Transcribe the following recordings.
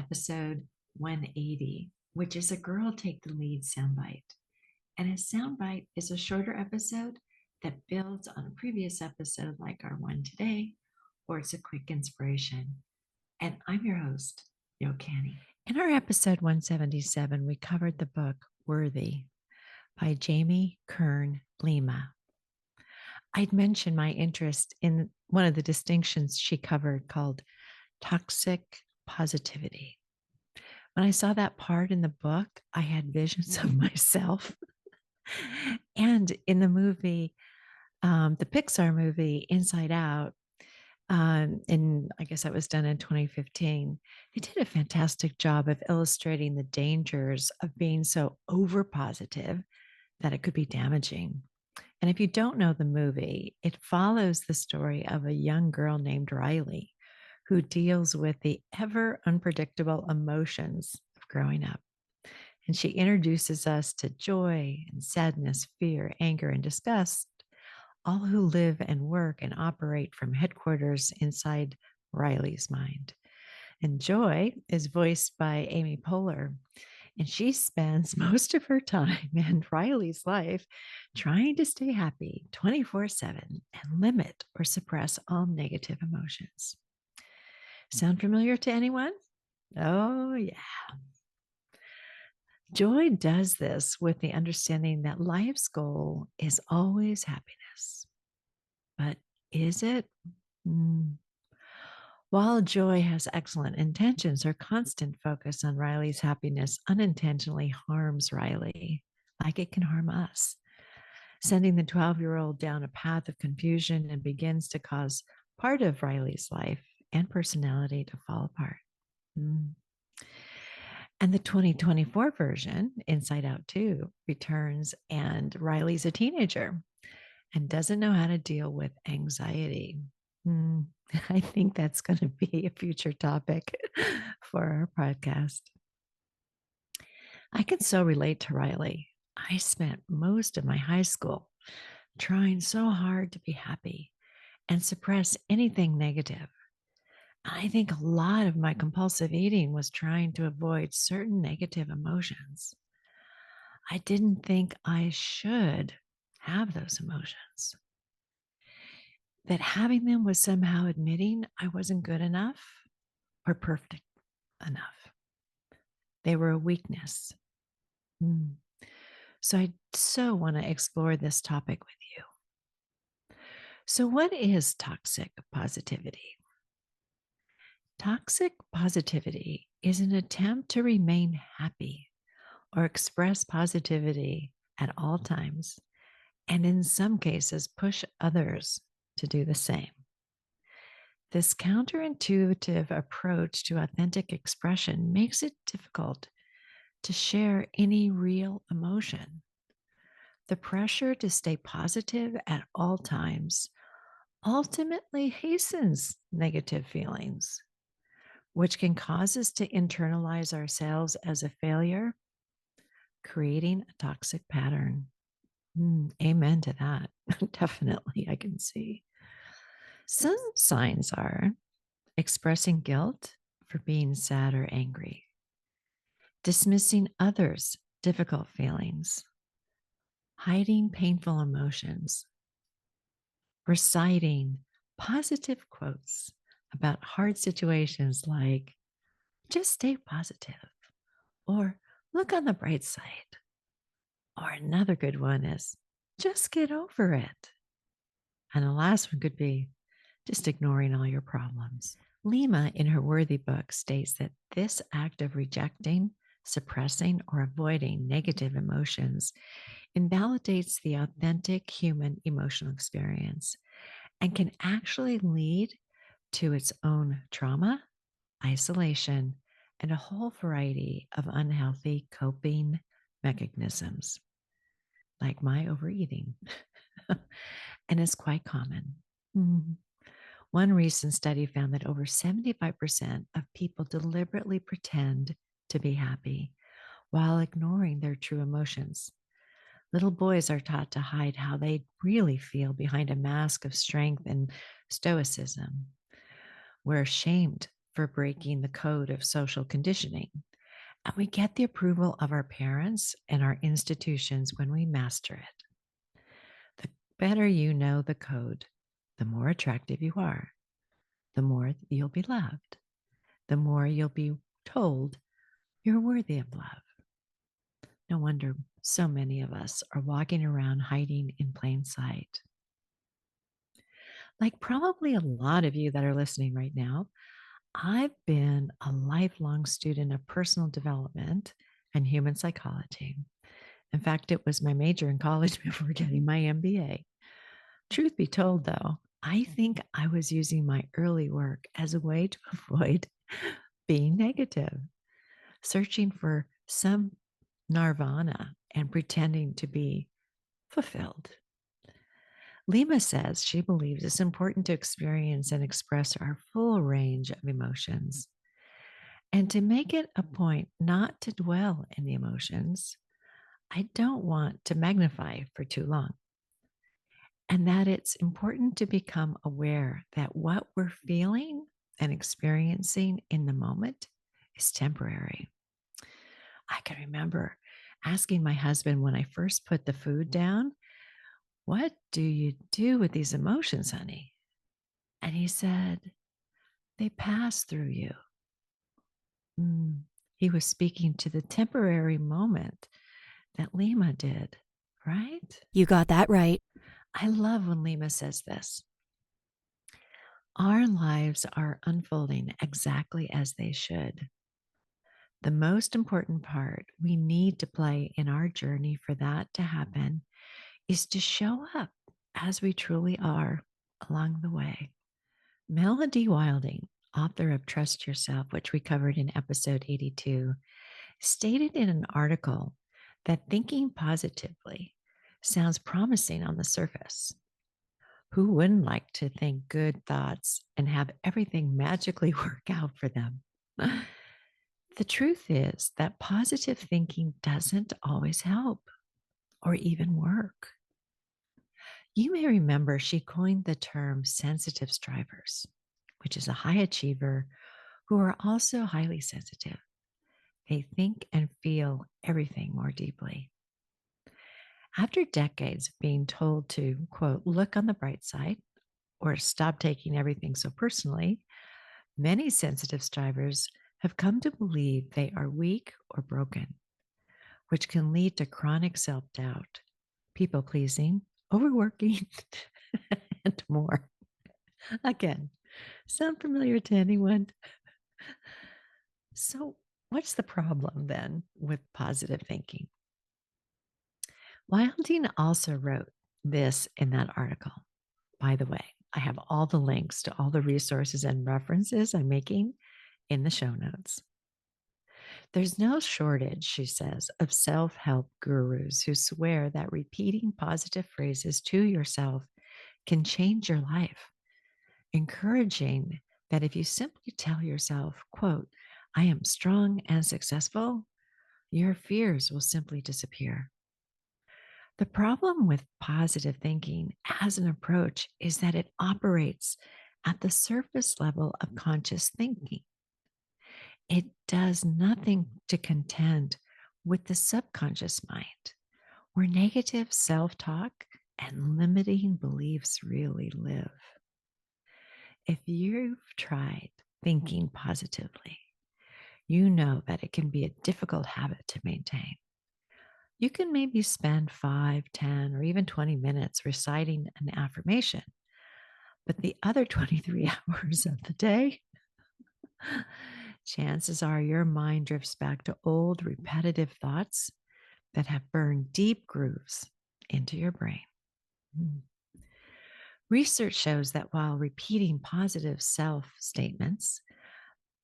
episode 180, which is a girl take the lead soundbite. And a soundbite is a shorter episode that builds on a previous episode, like our one today, or it's a quick inspiration. And I'm your host, Yo Canny. In our episode 177, we covered the book Worthy by Jamie Kern Lima. I'd mentioned my interest in one of the distinctions she covered called toxic positivity. When I saw that part in the book, I had visions of myself. And in the movie, the Pixar movie Inside Out, and I guess that was done in 2015, they did a fantastic job of illustrating the dangers of being so over positive that it could be damaging. And if you don't know the movie, it follows the story of a young girl named Riley who deals with the ever unpredictable emotions of growing up. And she introduces us to joy and sadness, fear, anger, and disgust, all who live and work and operate from headquarters inside Riley's mind. And Joy is voiced by Amy Poehler, and she spends most of her time in Riley's life trying to stay happy 24/7 and limit or suppress all negative emotions. Sound familiar to anyone? Oh, yeah. Joy does this with the understanding that life's goal is always happiness. But is it? While Joy has excellent intentions, her constant focus on Riley's happiness unintentionally harms Riley, like it can harm us, sending the 12-year-old down a path of confusion and begins to cause part of Riley's life and personality to fall apart. And the 2024 version, Inside Out 2, returns, and Riley's a teenager and doesn't know how to deal with anxiety. I think that's going to be a future topic for our podcast. I can so relate to Riley. I spent most of my high school trying so hard to be happy and suppress anything negative. I think a lot of my compulsive eating was trying to avoid certain negative emotions. I didn't think I should have those emotions. That having them was somehow admitting I wasn't good enough or perfect enough. They were a weakness. So I so want to explore this topic with you. So, what is toxic positivity? Toxic positivity is an attempt to remain happy or express positivity at all times, and in some cases, push others to do the same. This counterintuitive approach to authentic expression makes it difficult to share any real emotion. The pressure to stay positive at all times ultimately hastens negative feelings, which can cause us to internalize ourselves as a failure, creating a toxic pattern. Amen to that. Definitely, I can see. Some signs are expressing guilt for being sad or angry, dismissing others' difficult feelings, hiding painful emotions, reciting positive quotes about hard situations like, just stay positive, or look on the bright side. Or another good one is, just get over it. And the last one could be, just ignoring all your problems. Lima, in her Worthy book, states that this act of rejecting, suppressing, or avoiding negative emotions invalidates the authentic human emotional experience and can actually lead to its own trauma, isolation, and a whole variety of unhealthy coping mechanisms, like my overeating, and is quite common. One recent study found that over 75% of people deliberately pretend to be happy while ignoring their true emotions. Little boys are taught to hide how they really feel behind a mask of strength and stoicism. We're shamed for breaking the code of social conditioning. And we get the approval of our parents and our institutions when we master it. The better you know the code, the more attractive you are, the more you'll be loved, the more you'll be told you're worthy of love. No wonder so many of us are walking around hiding in plain sight. Like probably a lot of you that are listening right now, I've been a lifelong student of personal development and human psychology. In fact, it was my major in college before getting my MBA. Truth be told, though, I think I was using my early work as a way to avoid being negative, searching for some nirvana and pretending to be fulfilled. Lima says she believes it's important to experience and express our full range of emotions and to make it a point not to dwell in the emotions. I don't want to magnify for too long. And that it's important to become aware that what we're feeling and experiencing in the moment is temporary. I can remember asking my husband when I first put the food down, "What do you do with these emotions, honey?" And he said, "They pass through you." He was speaking to the temporary moment that Lima did, right? You got that right. I love when Lima says this. Our lives are unfolding exactly as they should. The most important part we need to play in our journey for that to happen is to show up as we truly are along the way. Melody Wilding, author of Trust Yourself, which we covered in episode 82, stated in an article that thinking positively sounds promising on the surface. Who wouldn't like to think good thoughts and have everything magically work out for them? The truth is that positive thinking doesn't always help or even work. You may remember she coined the term sensitive strivers, which is a high achiever who are also highly sensitive. They think and feel everything more deeply. After decades of being told to, quote, look on the bright side or stop taking everything so personally, many sensitive strivers have come to believe they are weak or broken, which can lead to chronic self doubt, people pleasing, overworking, and more. Again, sound familiar to anyone? So, what's the problem then with positive thinking? Wilding also wrote this in that article. By the way, I have all the links to all the resources and references I'm making in the show notes. There's no shortage, she says, of self help gurus who swear that repeating positive phrases to yourself can change your life, encouraging that if you simply tell yourself, quote, I am strong and successful, your fears will simply disappear. The problem with positive thinking as an approach is that it operates at the surface level of conscious thinking. It does nothing to contend with the subconscious mind, where negative self talk and limiting beliefs really live. If you've tried thinking positively, you know that it can be a difficult habit to maintain. You can maybe spend 5, 10, or even 20 minutes reciting an affirmation, but the other 23 hours of the day, chances are your mind drifts back to old repetitive thoughts that have burned deep grooves into your brain. Hmm. Research shows that while repeating positive self statements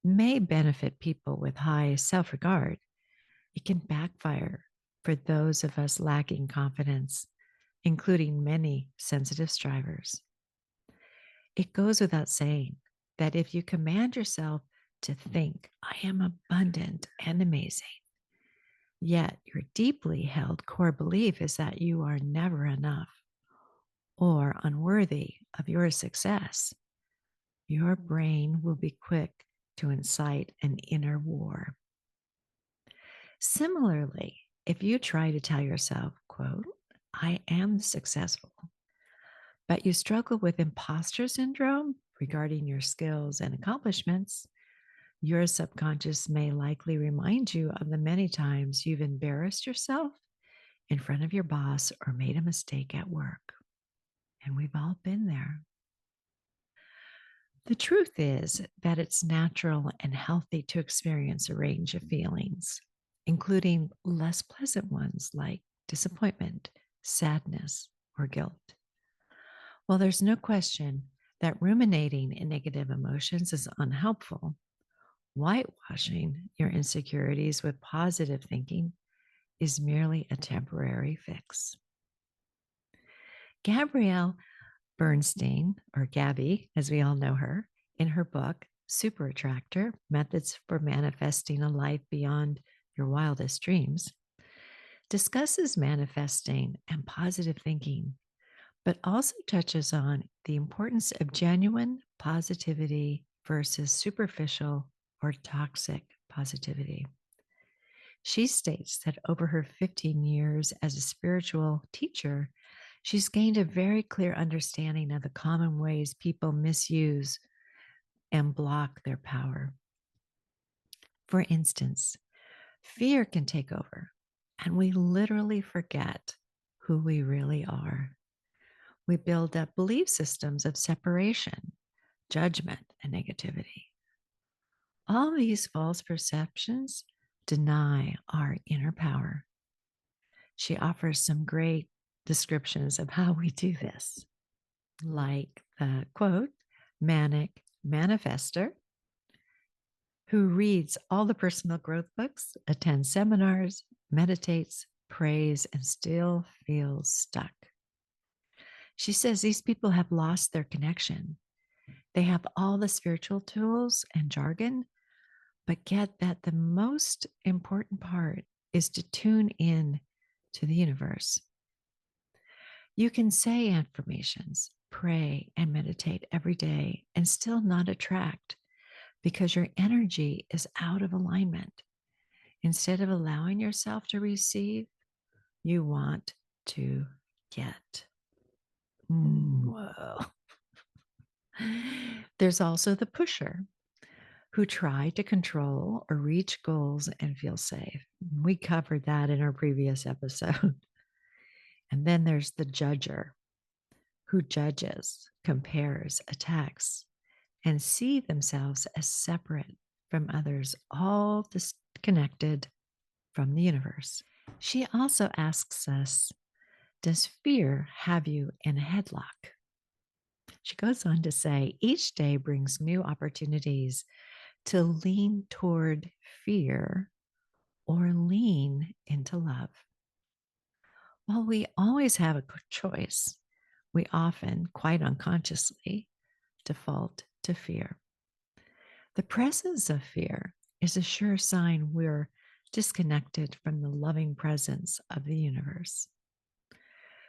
may benefit people with high self regard, it can backfire for those of us lacking confidence, including many sensitive strivers. It goes without saying that if you command yourself to think, I am abundant and amazing, yet your deeply held core belief is that you are never enough or unworthy of your success, your brain will be quick to incite an inner war. Similarly, if you try to tell yourself, quote, I am successful, but you struggle with imposter syndrome regarding your skills and accomplishments, your subconscious may likely remind you of the many times you've embarrassed yourself in front of your boss or made a mistake at work. And we've all been there. The truth is that it's natural and healthy to experience a range of feelings, including less pleasant ones like disappointment, sadness, or guilt. While there's no question that ruminating in negative emotions is unhelpful, whitewashing your insecurities with positive thinking is merely a temporary fix. Gabrielle Bernstein, or Gabby, as we all know her, in her book, Super Attractor Methods for Manifesting a Life Beyond Your Wildest Dreams, discusses manifesting and positive thinking, but also touches on the importance of genuine positivity versus superficial or toxic positivity. She states that over her 15 years as a spiritual teacher, she's gained a very clear understanding of the common ways people misuse and block their power. For instance, fear can take over, and we literally forget who we really are. We build up belief systems of separation, judgment, and negativity. All these false perceptions deny our inner power. She offers some great descriptions of how we do this, like the quote, manic manifester, who reads all the personal growth books, attends seminars, meditates, prays, and still feels stuck. She says these people have lost their connection. They have all the spiritual tools and jargon, but get that the most important part is to tune in to the universe. You can say affirmations, pray, and meditate every day and still not attract because your energy is out of alignment. Instead of allowing yourself to receive, you want to get. Whoa. There's also the pusher who try to control or reach goals and feel safe. We covered that in our previous episode. And then there's the judger who judges, compares, attacks, and see themselves as separate from others, all disconnected from the universe. She also asks us, does fear have you in a headlock? She goes on to say, each day brings new opportunities to lean toward fear or lean into love. While we always have a choice, we often, quite unconsciously, default to fear. The presence of fear is a sure sign we're disconnected from the loving presence of the universe.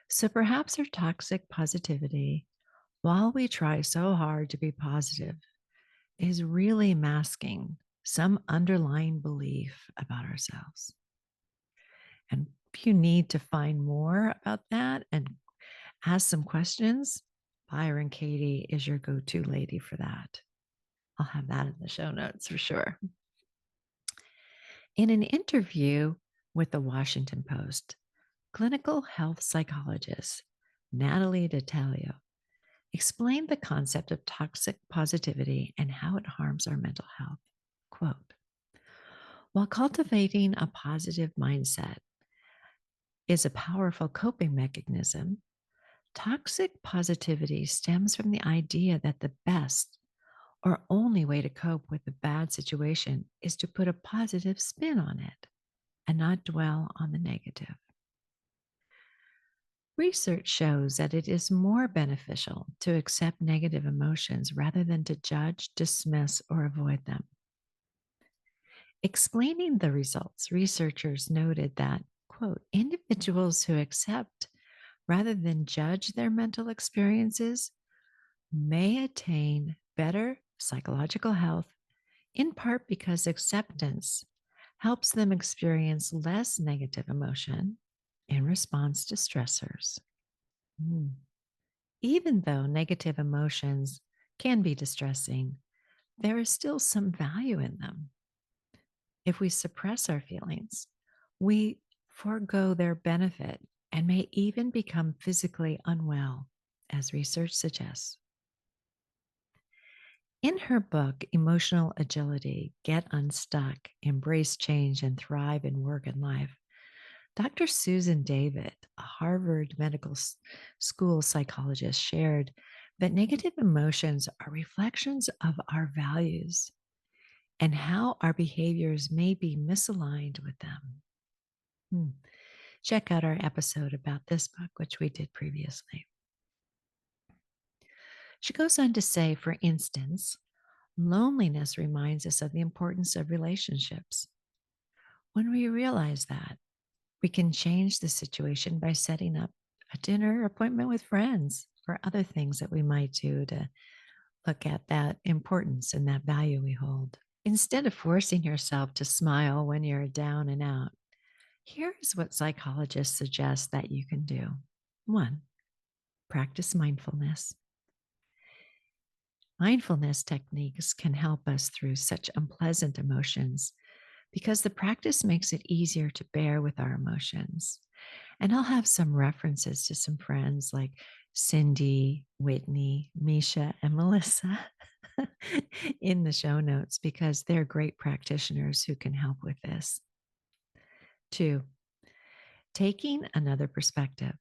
So perhaps our toxic positivity, while we try so hard to be positive, is really masking some underlying belief about ourselves. And if you need to find more about that and ask some questions, Byron Katie is your go-to lady for that. I'll have that in the show notes for sure. In an interview with the Washington Post, clinical health psychologist Natalie D'Italia explained the concept of toxic positivity and how it harms our mental health. Quote, while cultivating a positive mindset is a powerful coping mechanism, toxic positivity stems from the idea that the best or only way to cope with a bad situation is to put a positive spin on it and not dwell on the negative. Research shows that it is more beneficial to accept negative emotions rather than to judge, dismiss, or avoid them. Explaining the results, researchers noted that, quote, individuals who accept rather than judge their mental experiences may attain better psychological health, in part because acceptance helps them experience less negative emotion in response to stressors. Mm. Even though negative emotions can be distressing, there is still some value in them. If we suppress our feelings, we forego their benefit and may even become physically unwell, as research suggests. In her book, Emotional Agility Get Unstuck, Embrace Change, and Thrive in Work and Life, Dr. Susan David, a Harvard Medical School psychologist, shared that negative emotions are reflections of our values and how our behaviors may be misaligned with them. Check out our episode about this book, which we did previously. She goes on to say, for instance, loneliness reminds us of the importance of relationships. When we realize that, we can change the situation by setting up a dinner appointment with friends or other things that we might do to look at that importance and that value we hold. Instead of forcing yourself to smile when you're down and out, here's what psychologists suggest that you can do. 1, practice mindfulness. Mindfulness techniques can help us through such unpleasant emotions because the practice makes it easier to bear with our emotions. And I'll have some references to some friends like Cindy, Whitney, Misha, and Melissa in the show notes because they're great practitioners who can help with this. 2, taking another perspective.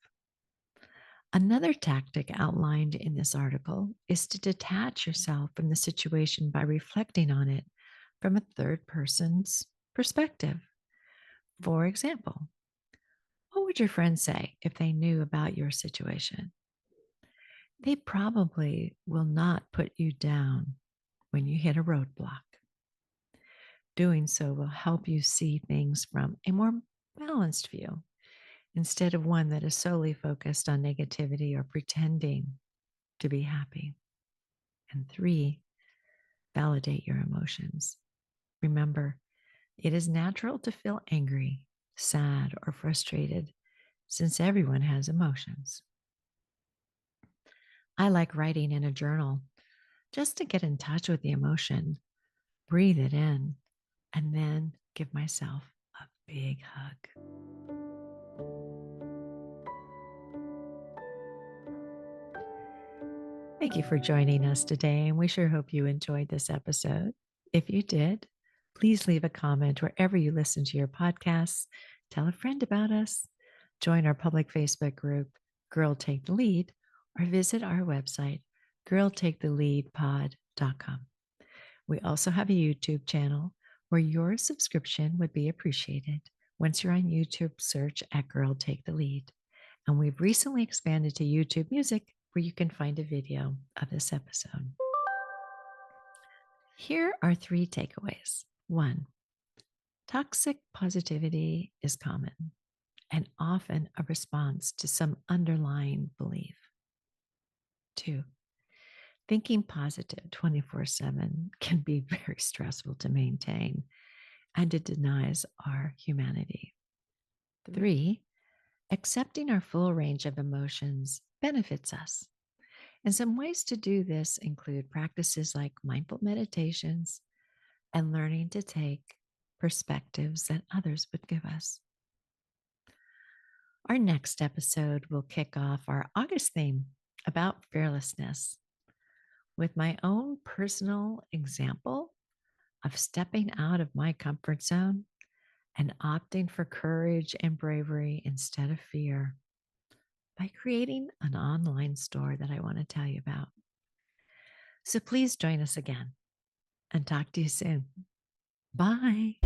Another tactic outlined in this article is to detach yourself from the situation by reflecting on it from a third person's perspective. For example, what would your friends say if they knew about your situation? They probably will not put you down when you hit a roadblock. Doing so will help you see things from a more balanced view instead of one that is solely focused on negativity or pretending to be happy. And 3, validate your emotions. Remember, it is natural to feel angry, sad, or frustrated since everyone has emotions. I like writing in a journal just to get in touch with the emotion, breathe it in, and then give myself a big hug. Thank you for joining us today, and we sure hope you enjoyed this episode. If you did, please leave a comment wherever you listen to your podcasts. Tell a friend about us. Join our public Facebook group, Girl Take the Lead, or visit our website, girltaketheleadpod.com. We also have a YouTube channel where your subscription would be appreciated. Once you're on YouTube, search at Girl Take the Lead. And we've recently expanded to YouTube Music, where you can find a video of this episode. Here are 3 takeaways. 1, toxic positivity is common and often a response to some underlying belief. 2, thinking positive 24/7 can be very stressful to maintain, and it denies our humanity. 3, accepting our full range of emotions benefits us. And some ways to do this include practices like mindful meditations and learning to take perspectives that others would give us. Our next episode will kick off our August theme about fearlessness with my own personal example of stepping out of my comfort zone and opting for courage and bravery instead of fear by creating an online store that I want to tell you about. So please join us again and talk to you soon. Bye.